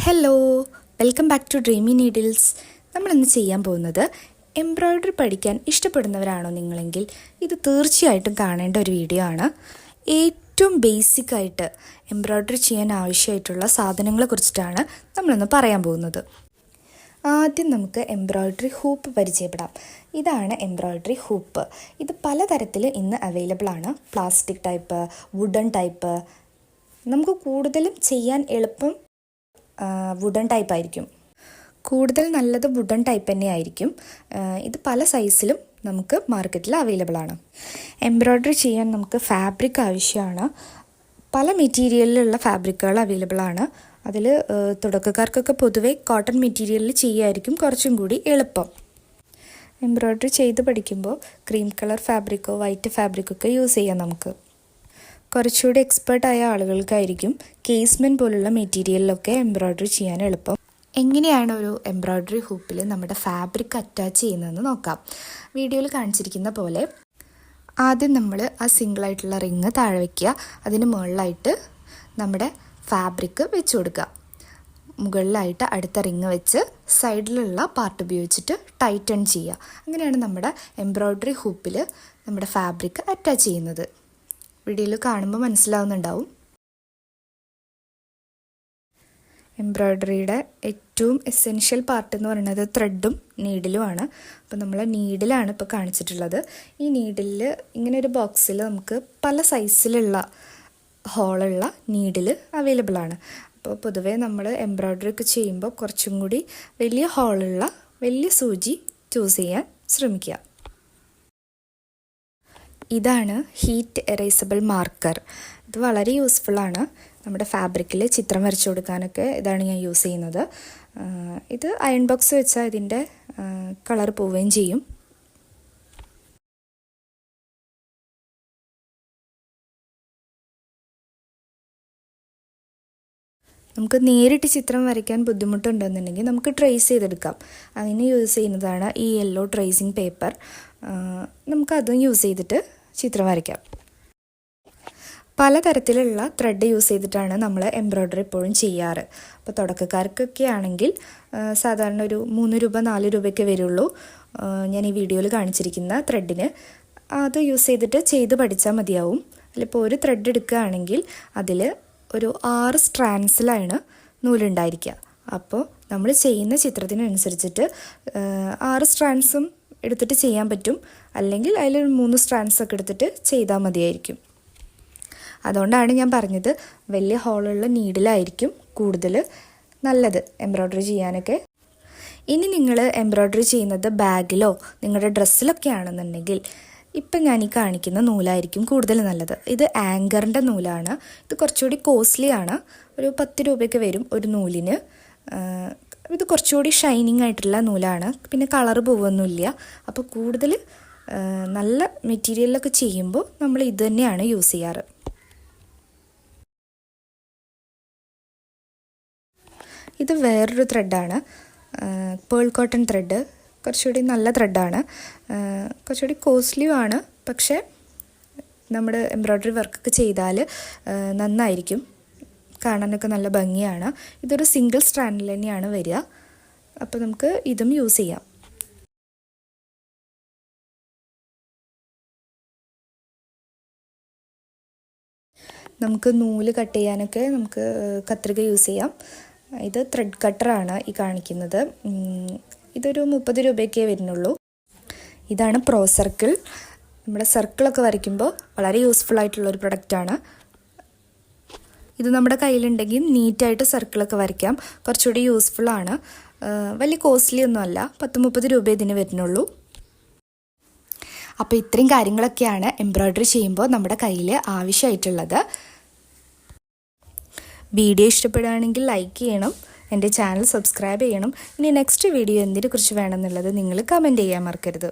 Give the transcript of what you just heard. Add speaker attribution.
Speaker 1: Hello, welcome back to Dreamy Needles. നമ്മളിന്ന് ചെയ്യാൻ പോകുന്നത് എംബ്രോയ്ഡറി പഠിക്കാൻ ഇഷ്ടപ്പെടുന്നവരാണോ നിങ്ങളെങ്കിൽ ഇത് തീർച്ചയായിട്ടും കാണേണ്ട ഒരു വീഡിയോ ആണ്. ഏറ്റവും ബേസിക്കായിട്ട് എംബ്രോയ്ഡറി ചെയ്യാൻ ആവശ്യമായിട്ടുള്ള സാധനങ്ങളെ കുറിച്ചിട്ടാണ് നമ്മളിന്ന് പറയാൻ പോകുന്നത്. ആദ്യം നമുക്ക് എംബ്രോയ്ഡറി ഹൂപ്പ് പരിചയപ്പെടാം. ഇതാണ് എംബ്രോയ്ഡറി ഹൂപ്പ്. ഇത് പലതരത്തിൽ ഇന്ന് അവൈലബിൾ ആണ്. Plastic type, wooden type. നമുക്ക് കൂടുതലും ചെയ്യാൻ എളുപ്പം വുഡൻ ടൈപ്പ് ആയിരിക്കും. കൂടുതൽ നല്ലത് വുഡൻ ടൈപ്പ് തന്നെ ആയിരിക്കും. ഇത് പല സൈസിലും നമുക്ക് മാർക്കറ്റിൽ അവൈലബിൾ ആണ്. എംബ്രോയ്ഡറി ചെയ്യാൻ നമുക്ക് ഫാബ്രിക് ആവശ്യമാണ്. പല മെറ്റീരിയലിലുള്ള ഫാബ്രിക്കുകൾ അവൈലബിൾ ആണ്. അതിൽ തുടക്കക്കാർക്കൊക്കെ പൊതുവെ കോട്ടൺ മെറ്റീരിയലിൽ ചെയ്യായിരിക്കും കുറച്ചും കൂടി എളുപ്പം. എംബ്രോയ്ഡറി ചെയ്ത് പഠിക്കുമ്പോൾ ക്രീം കളർ ഫാബ്രിക്കോ വൈറ്റ് ഫാബ്രിക്കോ ഒക്കെ യൂസ് ചെയ്യാം. നമുക്ക് കുറച്ചുകൂടി എക്സ്പേർട്ടായ ആളുകൾക്കായിരിക്കും കേസ്മെൻറ്റ് പോലുള്ള മെറ്റീരിയലിലൊക്കെ എംബ്രോയ്ഡറി ചെയ്യാൻ എളുപ്പം. എങ്ങനെയാണ് ഒരു എംബ്രോയ്ഡറി ഹൂപ്പിൽ നമ്മുടെ ഫാബ്രിക് അറ്റാച്ച് ചെയ്യുന്നതെന്ന് നോക്കാം. വീഡിയോയിൽ കാണിച്ചിരിക്കുന്ന പോലെ ആദ്യം നമ്മൾ ആ സിംഗിളായിട്ടുള്ള റിങ് താഴെ വയ്ക്കുക. അതിന് മുകളിലായിട്ട് നമ്മുടെ ഫാബ്രിക് വെച്ച് കൊടുക്കുക. മുകളിലായിട്ട് അടുത്ത റിങ് വെച്ച് സൈഡിലുള്ള പാർട്ട് ഉപയോഗിച്ചിട്ട് ടൈറ്റൺ ചെയ്യുക. അങ്ങനെയാണ് നമ്മുടെ എംബ്രോയ്ഡറി ഹൂപ്പിൽ നമ്മുടെ ഫാബ്രിക് അറ്റാച്ച് ചെയ്യുന്നത്. വീഡിയോയിൽ കാണുമ്പോൾ മനസ്സിലാവുന്നുണ്ടാവും. എംബ്രോയ്ഡറിയുടെ ഏറ്റവും എസെൻഷ്യൽ പാർട്ട് എന്ന് പറയുന്നത് ത്രെഡും നീഡിലുമാണ്. അപ്പോൾ നമ്മൾ നീഡിലാണ് ഇപ്പോൾ കാണിച്ചിട്ടുള്ളത്. ഈ നീഡിലിൽ ഇങ്ങനെ ഒരു ബോക്സിൽ നമുക്ക് പല സൈസിലുള്ള ഹോളുള്ള നീഡിൽ അവൈലബിൾ ആണ്. അപ്പോൾ പൊതുവേ നമ്മൾ എംബ്രോയ്ഡറി ഒക്കെ ചെയ്യുമ്പോൾ കുറച്ചും കൂടി വലിയ ഹോളുള്ള വലിയ സൂചി ചൂസ് ചെയ്യാൻ ശ്രമിക്കുക. ഇതാണ് ഹീറ്റ് എറേസബിൾ മാർക്കർ. ഇത് വളരെ യൂസ്ഫുള്ളാണ്. നമ്മുടെ ഫാബ്രിക്കിൽ ചിത്രം വരച്ചു കൊടുക്കാനൊക്കെ ഇതാണ് ഞാൻ യൂസ് ചെയ്യുന്നത്. ഇത് അയൺ ബോക്സ് വെച്ചാൽ ഇതിൻ്റെ കളർ പോവുകയും ചെയ്യും. നമുക്ക് നേരിട്ട് ചിത്രം വരയ്ക്കാൻ ബുദ്ധിമുട്ടുണ്ടെന്നുണ്ടെങ്കിൽ നമുക്ക് ട്രേസ് ചെയ്തെടുക്കാം. അതിന് യൂസ് ചെയ്യുന്നതാണ് ഈ യെല്ലോ ട്രേസിങ് പേപ്പർ. നമുക്കതും യൂസ് ചെയ്തിട്ട് ചിത്രം വരയ്ക്കാം. പലതരത്തിലുള്ള ത്രെഡ് യൂസ് ചെയ്തിട്ടാണ് നമ്മൾ എംബ്രോയ്ഡറി എപ്പോഴും ചെയ്യാറ്. അപ്പോൾ തുടക്കക്കാർക്കൊക്കെ ആണെങ്കിൽ സാധാരണ ഒരു 3 രൂപ 4 രൂപയൊക്കെ വരുള്ളൂ ഞാൻ ഈ വീഡിയോയിൽ കാണിച്ചിരിക്കുന്ന ത്രെഡിന്. അത് യൂസ് ചെയ്തിട്ട് ചെയ്ത് പഠിച്ചാൽ മതിയാവും. അതിലിപ്പോൾ ഒരു ത്രെഡ് എടുക്കുകയാണെങ്കിൽ അതിൽ ഒരു 6 സ്ട്രാൻഡ്സിലാണ് നൂലുണ്ടായിരിക്കുക. അപ്പോൾ നമ്മൾ ചെയ്യുന്ന ചിത്രത്തിനനുസരിച്ചിട്ട് 6 സ്ട്രാൻഡ്സും എടുത്തിട്ട് ചെയ്യാൻ പറ്റും. അല്ലെങ്കിൽ അതിൽ 3 സ്ട്രാൻഡ്സൊക്കെ എടുത്തിട്ട് ചെയ്താൽ മതിയായിരിക്കും. അതുകൊണ്ടാണ് ഞാൻ പറഞ്ഞത് വലിയ ഹോളുള്ള നീഡിലായിരിക്കും കൂടുതൽ നല്ലത് എംബ്രോയ്ഡറി ചെയ്യാനൊക്കെ. ഇനി നിങ്ങൾ എംബ്രോയ്ഡറി ചെയ്യുന്നത് ബാഗിലോ നിങ്ങളുടെ ഡ്രസ്സിലൊക്കെ ആണെന്നുണ്ടെങ്കിൽ ഇപ്പം ഞാൻ ഈ കാണിക്കുന്ന നൂലായിരിക്കും കൂടുതൽ നല്ലത്. ഇത് ആങ്കറിൻ്റെ നൂലാണ്. ഇത് കുറച്ചുകൂടി കോസ്റ്റ്ലി ആണ്. ഒരു 10 രൂപയൊക്കെ വരും ഒരു നൂലിന്. ഇത് കുറച്ചുകൂടി ഷൈനിങ് ആയിട്ടുള്ള നൂലാണ്. പിന്നെ കളർ പോവൊന്നുമില്ല. അപ്പോൾ കൂടുതൽ നല്ല മെറ്റീരിയലൊക്കെ ചെയ്യുമ്പോൾ നമ്മൾ ഇത് തന്നെയാണ് യൂസ് ചെയ്യാറ്. ഇത് വേറൊരു ത്രെഡാണ്, പേൾ കോട്ടൺ ത്രെഡ്. കുറച്ചുകൂടി നല്ല ത്രെഡാണ്. കുറച്ചുകൂടി കോസ്റ്റ്ലിയുമാണ്. പക്ഷേ നമ്മുടെ എംബ്രോയ്ഡറി വർക്കൊക്കെ ചെയ്താൽ നന്നായിരിക്കും. കാണാനൊക്കെ നല്ല ഭംഗിയാണ്. ഇതൊരു സിംഗിൾ സ്ട്രാൻഡിൽ തന്നെയാണ് വരിക. അപ്പോൾ നമുക്ക് ഇതും യൂസ് ചെയ്യാം. നമുക്ക് നൂല് കട്ട് ചെയ്യാനൊക്കെ നമുക്ക് കത്രിക യൂസ് ചെയ്യാം. ഇത് ത്രെഡ് കട്ടറാണ് ഈ കാണിക്കുന്നത്. ഇതൊരു 30 രൂപയൊക്കെ വരുന്നുള്ളൂ. ഇതാണ് പ്രോ സർക്കിൾ. നമ്മുടെ സർക്കിളൊക്കെ വരയ്ക്കുമ്പോൾ വളരെ യൂസ്ഫുൾ ആയിട്ടുള്ളൊരു പ്രൊഡക്റ്റാണ്. ഇത് നമ്മുടെ കയ്യിലുണ്ടെങ്കിൽ നീറ്റായിട്ട് സർക്കിളൊക്കെ വരയ്ക്കാം. കുറച്ചുകൂടി യൂസ്ഫുള്ളാണ്. വലിയ കോസ്റ്റ്ലി ഒന്നുമല്ല. 10-30 രൂപ ഇതിന് വരുന്നുള്ളൂ. അപ്പോൾ ഇത്രയും കാര്യങ്ങളൊക്കെയാണ് എംബ്രോയ്ഡറി ചെയ്യുമ്പോൾ നമ്മുടെ കയ്യിൽ ആവശ്യമായിട്ടുള്ളത്. വീഡിയോ ഇഷ്ടപ്പെടുകയാണെങ്കിൽ ലൈക്ക് ചെയ്യണം. എൻ്റെ ചാനൽ സബ്സ്ക്രൈബ് ചെയ്യണം. ഇനി നെക്സ്റ്റ് വീഡിയോ എന്തിനെക്കുറിച്ച് വേണമെന്നുള്ളത് നിങ്ങൾ കമൻറ്റ് ചെയ്യാൻ മറക്കരുത്.